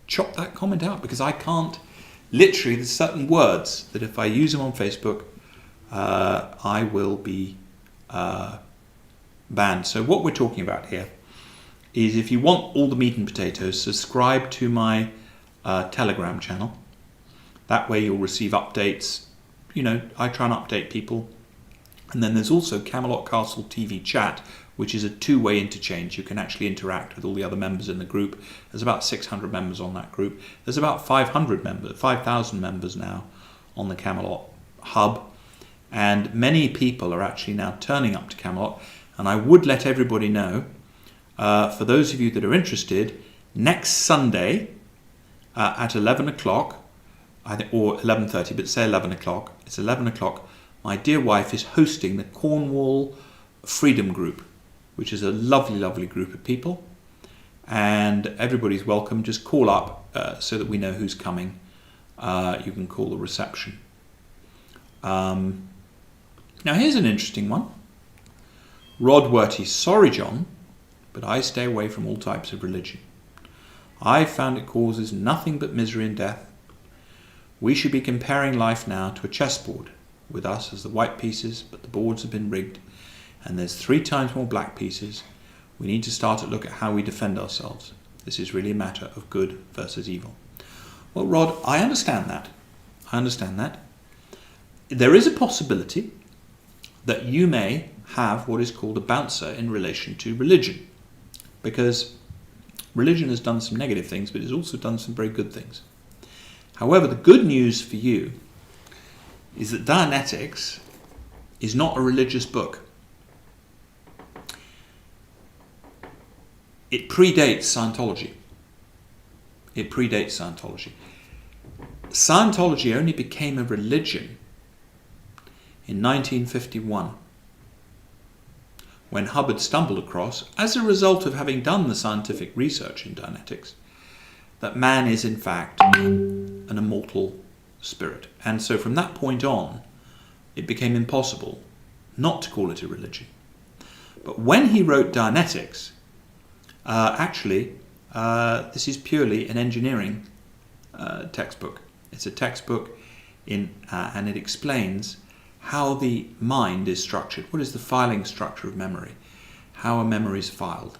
chop that comment out because I can't. Literally, there's certain words that if I use them on Facebook, I will be banned. So what we're talking about here is if you want all the meat and potatoes, subscribe to my Telegram channel. That way you'll receive updates. I try and update people. And then there's also Camelot Castle TV chat, which is a two-way interchange. You can actually interact with all the other members in the group. There's about 600 members on that group. There's about 5,000 members now on the Camelot hub. And many people are actually now turning up to Camelot. And I would let everybody know, for those of you that are interested, next Sunday at 11 o'clock, or 11:30, but say 11 o'clock. It's 11 o'clock. My dear wife is hosting the Cornwall Freedom Group, which is a lovely, lovely group of people. And everybody's welcome. Just call up so that we know who's coming. You can call the reception. Now here's an interesting one. Rod Werty, sorry John, but I stay away from all types of religion. I've found it causes nothing but misery and death. We should be comparing life now to a chessboard, with us as the white pieces, but the boards have been rigged, and there's 3 times more black pieces. We need to start to look at how we defend ourselves. This is really a matter of good versus evil. Well, Rod, I understand that. There is a possibility that you may have what is called a bouncer in relation to religion, because religion has done some negative things, but it's also done some very good things. However, the good news for you is that Dianetics is not a religious book. It predates Scientology. Scientology only became a religion in 1951, when Hubbard stumbled across, as a result of having done the scientific research in Dianetics, that man is in fact an immortal spirit. And so from that point on, it became impossible not to call it a religion. But when he wrote Dianetics, this is purely an engineering textbook. It's a textbook and it explains how the mind is structured. What is the filing structure of memory? How a memory is filed.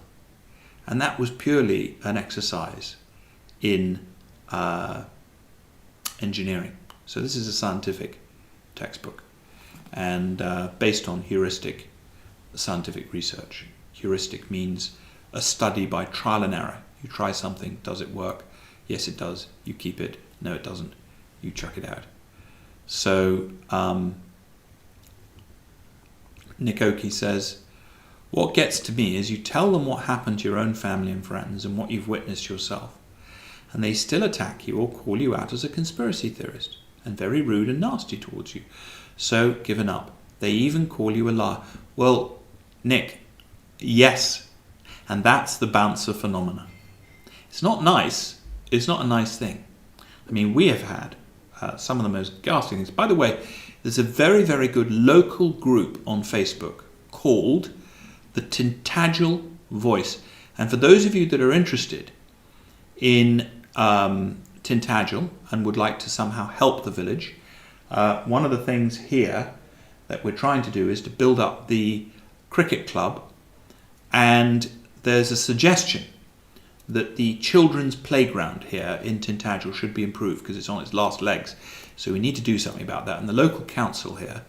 And that was purely an exercise in engineering. So this is a scientific textbook, and based on heuristic scientific research. Heuristic means a study by trial and error. You try something, does it work? Yes, it does. You keep it. No, it doesn't. You chuck it out. So Nick Oakey says, what gets to me is you tell them what happened to your own family and friends and what you've witnessed yourself, and they still attack you or call you out as a conspiracy theorist and very rude and nasty towards you. So given up. They even call you a liar. Well, Nick, yes, and that's the bouncer phenomena. It's not nice. It's not a nice thing. I mean, we have had some of the most ghastly things. By the way, there's a very, very good local group on Facebook called the Tintagel Voice. And for those of you that are interested in Tintagel and would like to somehow help the village, one of the things here that we're trying to do is to build up the cricket club, and there's a suggestion that the children's playground here in Tintagel should be improved because it's on its last legs. So we need to do something about that. And the local council here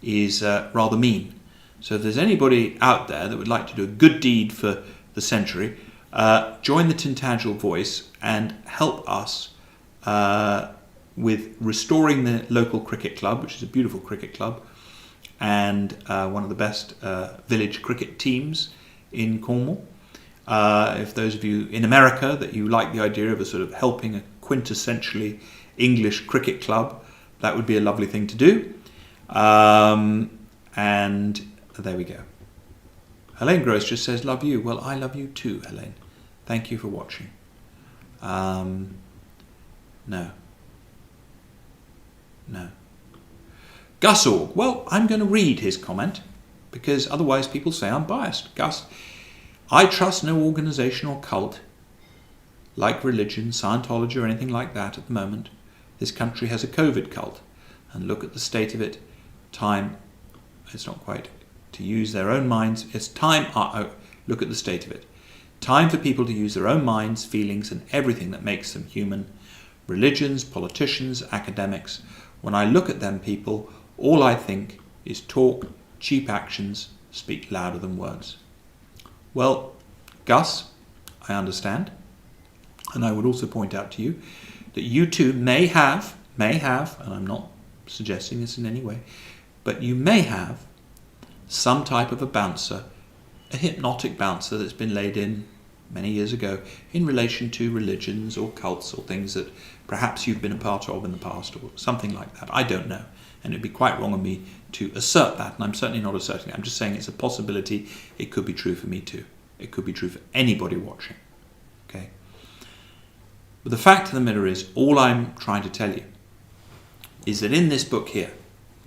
is rather mean. So if there's anybody out there that would like to do a good deed for the century, join the Tintagel Voice and help us with restoring the local cricket club, which is a beautiful cricket club, and one of the best village cricket teams in Cornwall. If those of you in America that you like the idea of a sort of helping a quintessentially English cricket club, that would be a lovely thing to do. And there we go. Helene Gross just says, love you. Well, I love you too, Helene. Thank you for watching. No. Gus Org. Well, I'm going to read his comment because otherwise people say I'm biased. Gus, I trust no organisation or cult, like religion, Scientology or anything like that at the moment. This country has a COVID cult, and look at the state of it. It's not quite to use their own minds. It's time, look at the state of it. Time for people to use their own minds, feelings and everything that makes them human. Religions, politicians, academics. When I look at them people, all I think is talk, cheap actions, speak louder than words. Well, Gus, I understand, and I would also point out to you that you too may have, and I'm not suggesting this in any way, but you may have some type of a bouncer, a hypnotic bouncer that's been laid in many years ago in relation to religions or cults or things that perhaps you've been a part of in the past or something like that. I don't know. And it'd be quite wrong of me to assert that, and I'm certainly not asserting it. I'm just saying it's a possibility. It could be true for me too. It could be true for anybody watching. Okay. But the fact of the matter is, all I'm trying to tell you is that in this book here,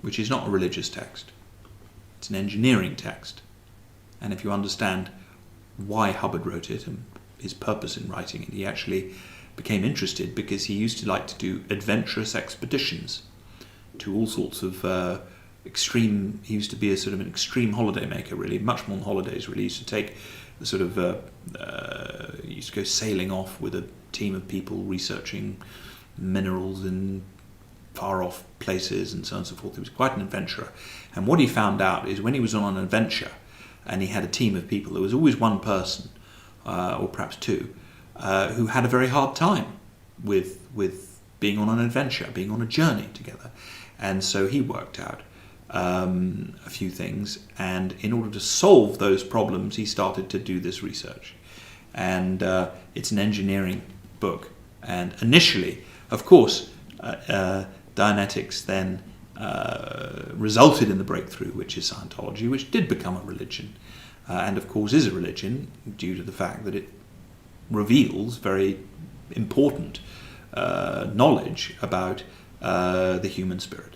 which is not a religious text. It's an engineering text. And if you understand why Hubbard wrote it and his purpose in writing it, he actually became interested because he used to like to do adventurous expeditions to all sorts of extreme. He used to be a sort of an extreme holiday maker, really, much more than holidays, really. He used to take the sort of he used to go sailing off with a team of people researching minerals in far off places and so on and so forth. He was quite an adventurer. And what he found out is when he was on an adventure and he had a team of people, there was always one person, or perhaps two, who had a very hard time with being on an adventure, being on a journey together. And so he worked out a few things, and in order to solve those problems, he started to do this research. And it's an engineering book. And initially, of course, Dianetics then resulted in the breakthrough, which is Scientology, which did become a religion, and of course is a religion due to the fact that it reveals very important knowledge about the human spirit.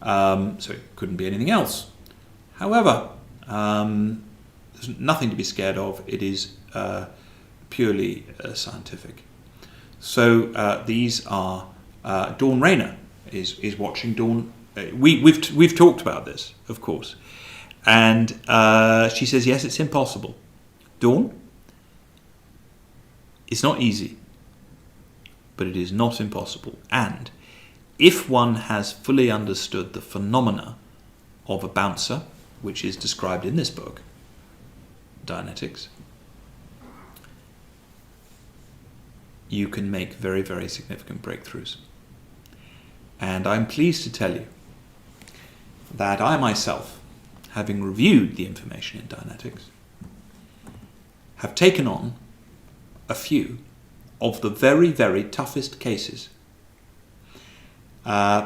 So it couldn't be anything else. However, there's nothing to be scared of. It is purely scientific. So these are Dawn Rayner is watching. Dawn, we've talked about this, of course, and she says yes, it's impossible. Dawn, it's not easy, but it is not impossible. And if one has fully understood the phenomena of a bouncer, which is described in this book, Dianetics, you can make very, very significant breakthroughs. And I'm pleased to tell you that I myself, having reviewed the information in Dianetics, have taken on a few of the very, very toughest cases.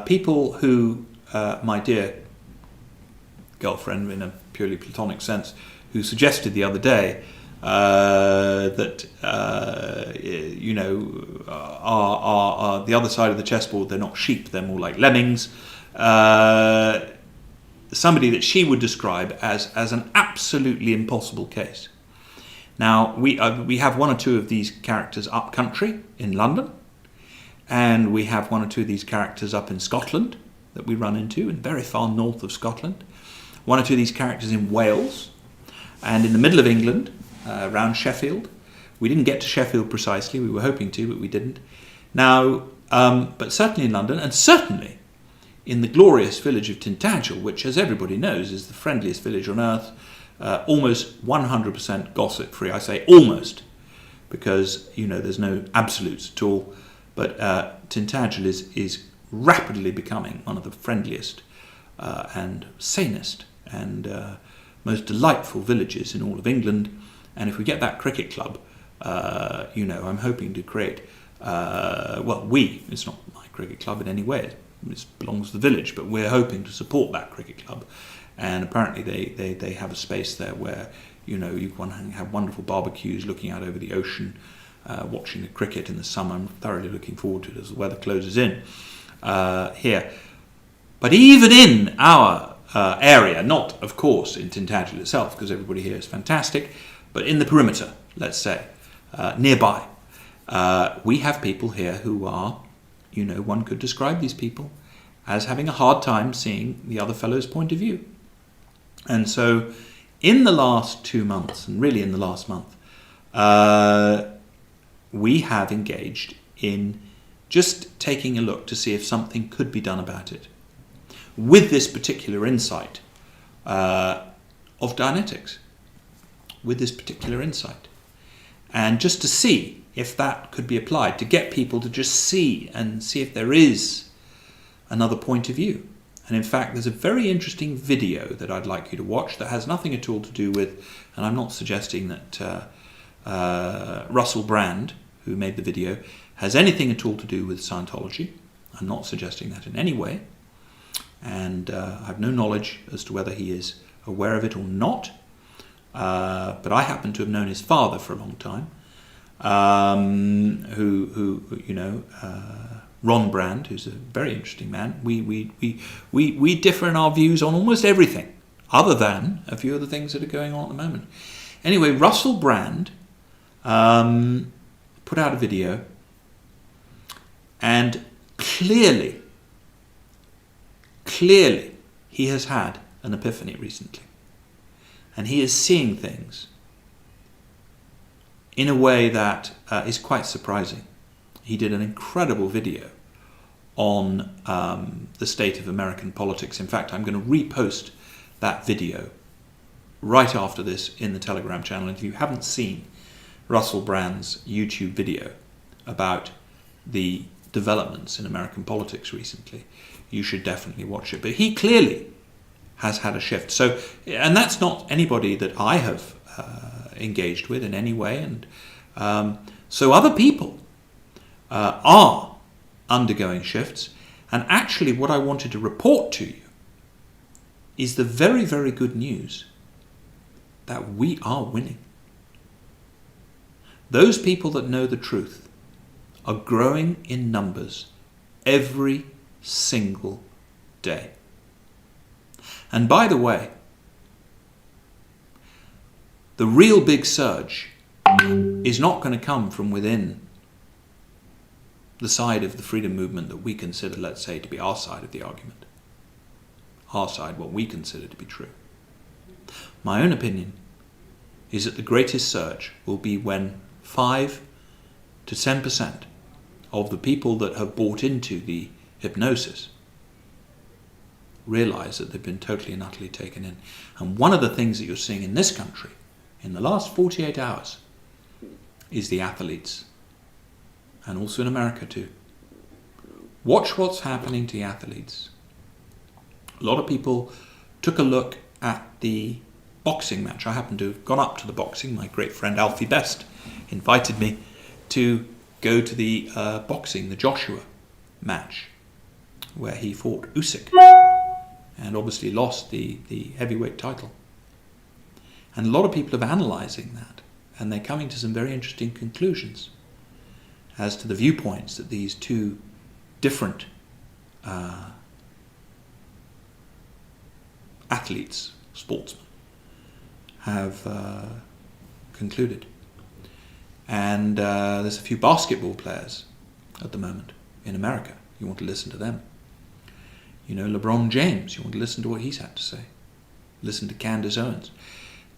People who, my dear girlfriend, in a purely platonic sense, who suggested the other day that are the other side of the chessboard. They're not sheep; they're more like lemmings. Somebody that she would describe as an absolutely impossible case. Now we have one or two of these characters up country in London, and we have one or two of these characters up in Scotland that we run into, and very far north of Scotland. One or two of these characters in Wales, and in the middle of England. Around Sheffield. We didn't get to Sheffield precisely. We were hoping to, but we didn't. Now, but certainly in London, and certainly in the glorious village of Tintagel, which, as everybody knows, is the friendliest village on earth, almost 100% gossip-free. I say almost, because, there's no absolutes at all. But Tintagel is rapidly becoming one of the friendliest and sanest and most delightful villages in all of England. And if we get that cricket club, I'm hoping to create, it's not my cricket club in any way, it belongs to the village, but we're hoping to support that cricket club. And apparently they have a space there where, you can have wonderful barbecues looking out over the ocean, watching the cricket in the summer. I'm thoroughly looking forward to it as the weather closes in here. But even in our area, not, of course, in Tintagel itself, because everybody here is fantastic, but in the perimeter, let's say, nearby, we have people here who are, one could describe these people as having a hard time seeing the other fellow's point of view. And so in the last 2 months, and really in the last month, we have engaged in just taking a look to see if something could be done about it, with this particular insight of Dianetics, with this particular insight. And just to see if that could be applied, to get people to just see if there is another point of view. And in fact, there's a very interesting video that I'd like you to watch that has nothing at all to do with, and I'm not suggesting that Russell Brand, who made the video, has anything at all to do with Scientology. I'm not suggesting that in any way. And I have no knowledge as to whether he is aware of it or not. But I happen to have known his father for a long time, who Ron Brand, who's a very interesting man. We differ in our views on almost everything, other than a few of the things that are going on at the moment. Anyway, Russell Brand put out a video, and clearly he has had an epiphany recently. And he is seeing things in a way that is quite surprising. He did an incredible video on the state of American politics. In fact, I'm going to repost that video right after this in the Telegram channel. And if you haven't seen Russell Brand's YouTube video about the developments in American politics recently, you should definitely watch it. But he clearly has had a shift. So, and that's not anybody that I have engaged with in any way. And so other people are undergoing shifts. And actually what I wanted to report to you is the very, very good news that we are winning. Those people that know the truth are growing in numbers every single day. And by the way, the real big surge is not going to come from within the side of the freedom movement that we consider, let's say, to be our side of the argument. Our side, what we consider to be true. My own opinion is that the greatest surge will be when 5 to 10% of the people that have bought into the hypnosis realize that they've been totally and utterly taken in. And one of the things that you're seeing in this country in the last 48 hours is the athletes, and also in America too. Watch what's happening to the athletes. A lot of people took a look at the boxing match. I happened to have gone up to the boxing. My great friend Alfie Best invited me to go to the boxing, the Joshua match, where he fought Usyk and obviously lost the heavyweight title. And a lot of people are analysing that, and they're coming to some very interesting conclusions as to the viewpoints that these two different athletes, sportsmen, have concluded. And there's a few basketball players at the moment in America. You want to listen to them. You know, LeBron James, you want to listen to what he's had to say. Listen to Candace Owens.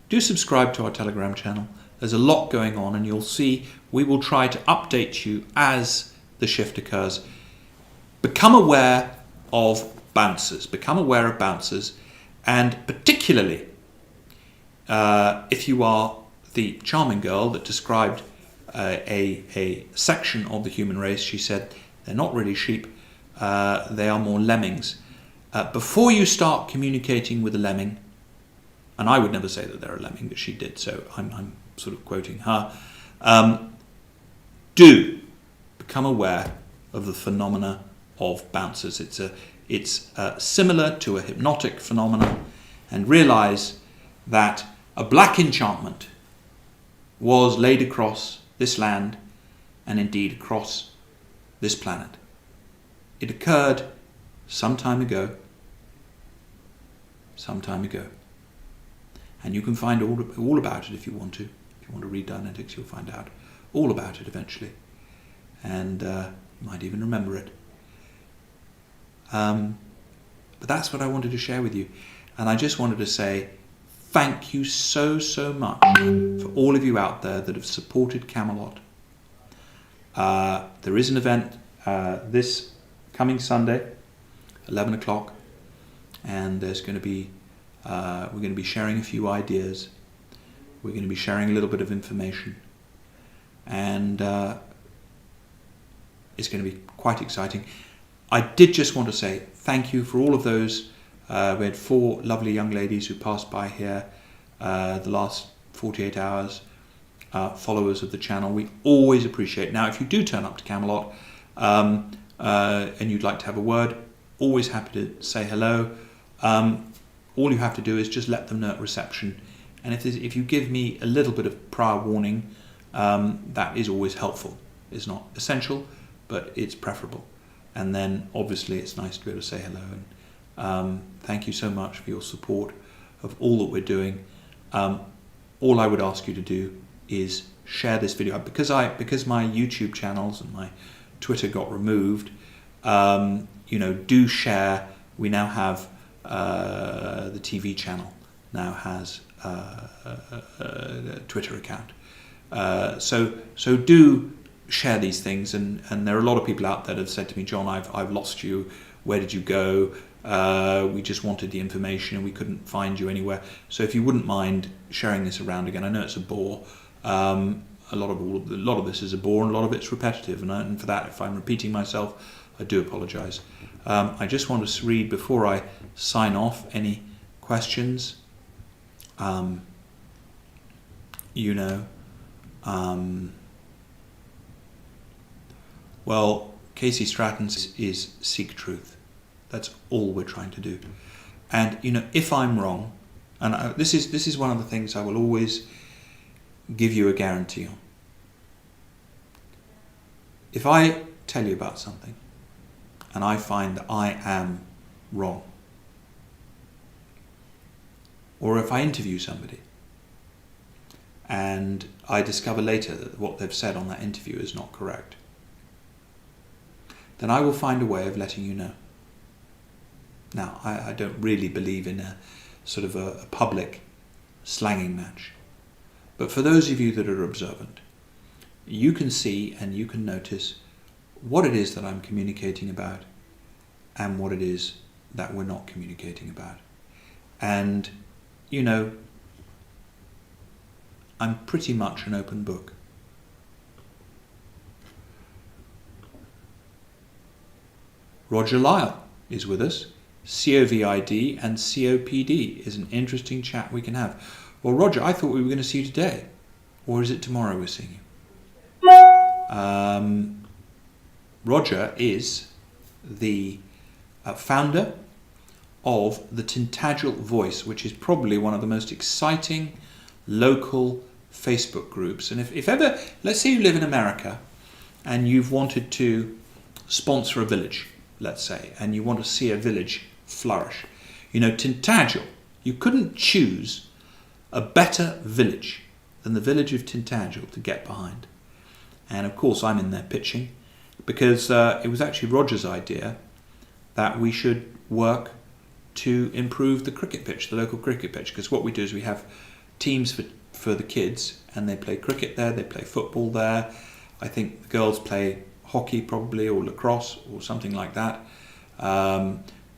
Do subscribe to our Telegram channel. There's a lot going on, and you'll see we will try to update you as the shift occurs. Become aware of bouncers. Become aware of bouncers, and particularly if you are the charming girl that described a section of the human race. She said they're not really sheep, they are more lemmings. Before you start communicating with a lemming, and I would never say that they're a lemming, but she did, so I'm sort of quoting her, do become aware of the phenomena of bouncers. It's similar to a hypnotic phenomenon, and realize that a black enchantment was laid across this land and indeed across this planet. It occurred some time ago. And you can find all about it if you want to. If you want to read Dianetics, you'll find out all about it eventually. And you might even remember it. But that's what I wanted to share with you. And I just wanted to say thank you so much for all of you out there that have supported Camelot. There is an event this coming Sunday, 11 o'clock, and there's going to be we're going to be sharing a few ideas. We're going to be sharing a little bit of information, and it's going to be quite exciting. I did just want to say thank you for all of those. We had 4 lovely young ladies who passed by here the last 48 hours, followers of the channel. We always appreciate it. Now, if you do turn up to Camelot and you'd like to have a word, always happy to say hello. All you have to do is just let them know at reception. And if you give me a little bit of prior warning, that is always helpful. It's not essential, but it's preferable. And then obviously it's nice to be able to say hello. And thank you so much for your support of all that we're doing. All I would ask you to do is share this video. Because my YouTube channels and my Twitter got removed, do share. We now have the TV channel now has a Twitter account. So do share these things, and there are a lot of people out there that have said to me, John, I've lost you. Where did you go? We just wanted the information and we couldn't find you anywhere. So if you wouldn't mind sharing this around again, I know it's a bore. A lot of this is a bore, and a lot of it's repetitive, and for that, if I'm repeating myself, I do apologise. I just want to read before I sign off any questions. Well, Casey Stratton is seek truth. That's all we're trying to do. And if I'm wrong, and this is one of the things I will always give you a guarantee on. If I tell you about something and I find that I am wrong, or if I interview somebody and I discover later that what they've said on that interview is not correct, then I will find a way of letting you know. Now, I don't really believe in a sort of a public slanging match. But for those of you that are observant, you can see and you can notice what it is that I'm communicating about and what it is that we're not communicating about. And, I'm pretty much an open book. Roger Lyle is with us. COVID and COPD is an interesting chat we can have. Well, Roger, I thought we were going to see you today. Or is it tomorrow we're seeing you? Roger is the founder of the Tintagel Voice, which is probably one of the most exciting local Facebook groups. And if ever, let's say you live in America and you've wanted to sponsor a village, let's say, and you want to see a village flourish. Tintagel, you couldn't choose a better village than the village of Tintagel to get behind. And of course I'm in there pitching, because it was actually Roger's idea that we should work to improve the cricket pitch, the local cricket pitch, because what we do is we have teams for the kids, and they play cricket there, they play football there. I think the girls play hockey probably, or lacrosse, or something like that.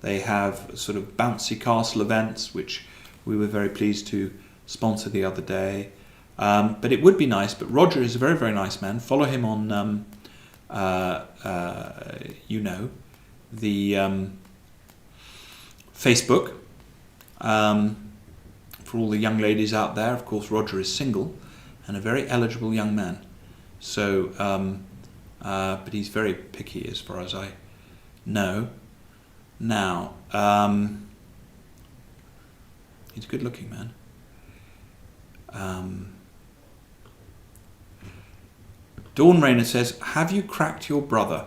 They have sort of bouncy castle events, which we were very pleased to sponsor the other day. But it would be nice, but Roger is a very, very nice man. Follow him on, the Facebook. For all the young ladies out there, of course, Roger is single and a very eligible young man. So, but he's very picky as far as I know. Now, he's a good-looking man. Dawn Rayner says, have you cracked your brother?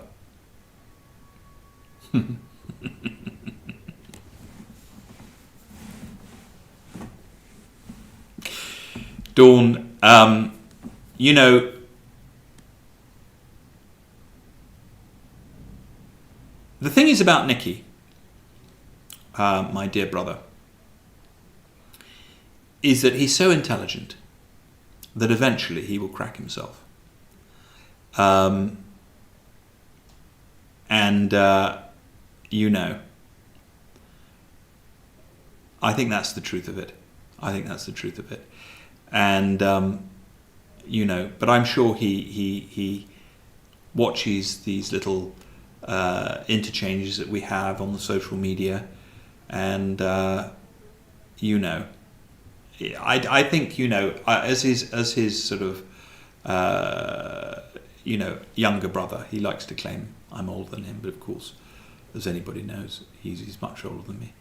Dawn, the thing is about Nicky, my dear brother, is that he's so intelligent that eventually he will crack himself. I think that's the truth of it. And, but I'm sure he watches these little interchanges that we have on the social media, and, I think, as his sort of, younger brother, he likes to claim I'm older than him, but of course, as anybody knows, he's much older than me.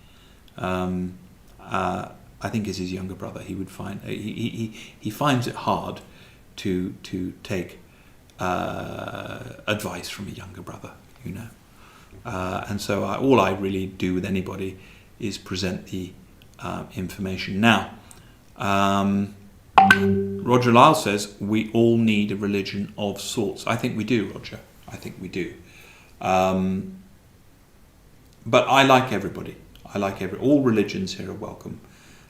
I think as his younger brother, he would find he finds it hard to take advice from a younger brother, And so all I really do with anybody is present the information. Now, Roger Lyle says we all need a religion of sorts. I think we do, Roger. I think we do. But I like everybody. All religions here are welcome.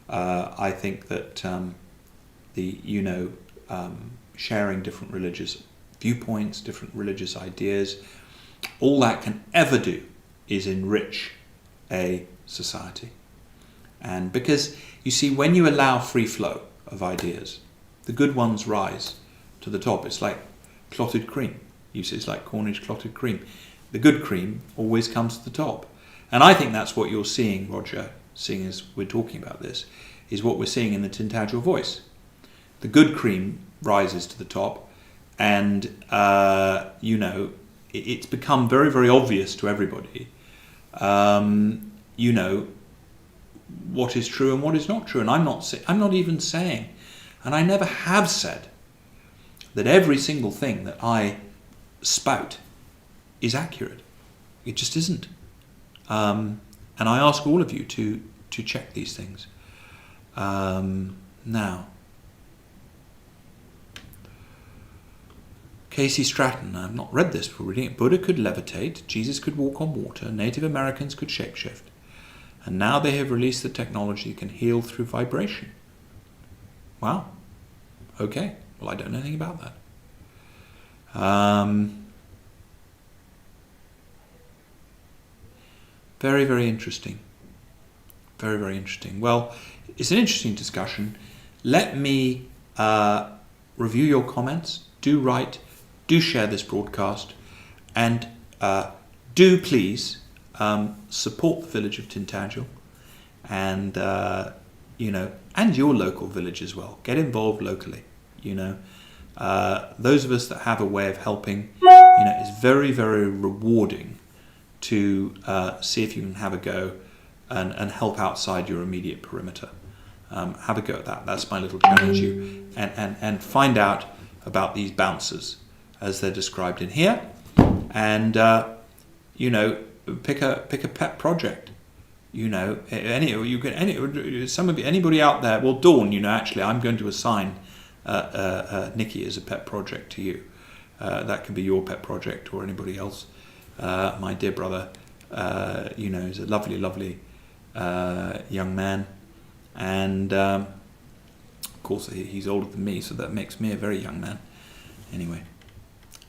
I think that sharing different religious viewpoints, different religious ideas, all that can ever do is enrich a society. And because, you see, when you allow free flow of ideas, the good ones rise to the top. It's like clotted cream. It's like Cornish clotted cream. The good cream always comes to the top. And I think that's what you're seeing, Roger, seeing as we're talking about this, is what we're seeing in the Tintagel voice. The good cream rises to the top, and, it's become very, very obvious to everybody, what is true and what is not true. And I'm not even saying, and I never have said, that every single thing that I spout is accurate. It just isn't. And I ask all of you to check these things. Now, Casey Stratton, I've not read this before reading it. Buddha could levitate, Jesus could walk on water, Native Americans could shapeshift, and now they have released the technology that can heal through vibration. Wow. Okay. Well, I don't know anything about that. Very, very interesting. Very, very interesting. Well, it's an interesting discussion. Let me review your comments. Do write. Do share this broadcast. And do please support the village of Tintagel. And, and your local village as well. Get involved locally. Those of us that have a way of helping, it's very, very rewarding to see if you can have a go and help outside your immediate perimeter. Have a go at that. That's my little challenge you. And find out about these bouncers as they're described in here. And, pick a pet project. Anybody out there, well, Dawn, actually I'm going to assign Nikki as a pet project to you. That can be your pet project or anybody else. My dear brother, is a lovely, lovely young man, and of course he's older than me, so that makes me a very young man. Anyway,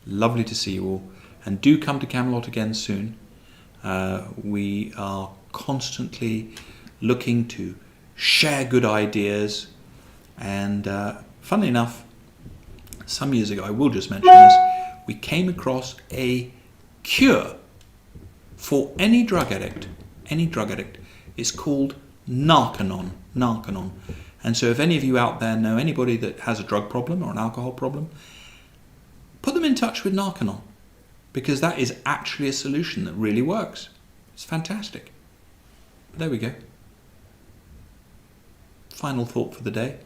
lovely to see you all, and do come to Camelot again soon. We are constantly looking to share good ideas, and funnily enough, some years ago, I will just mention this, we came across a cure for any drug addict. It's called Narcanon. And so if any of you out there know anybody that has a drug problem or an alcohol problem, put them in touch with Narcanon, because that is actually a solution that really works. It's fantastic. But there we go. Final thought for the day.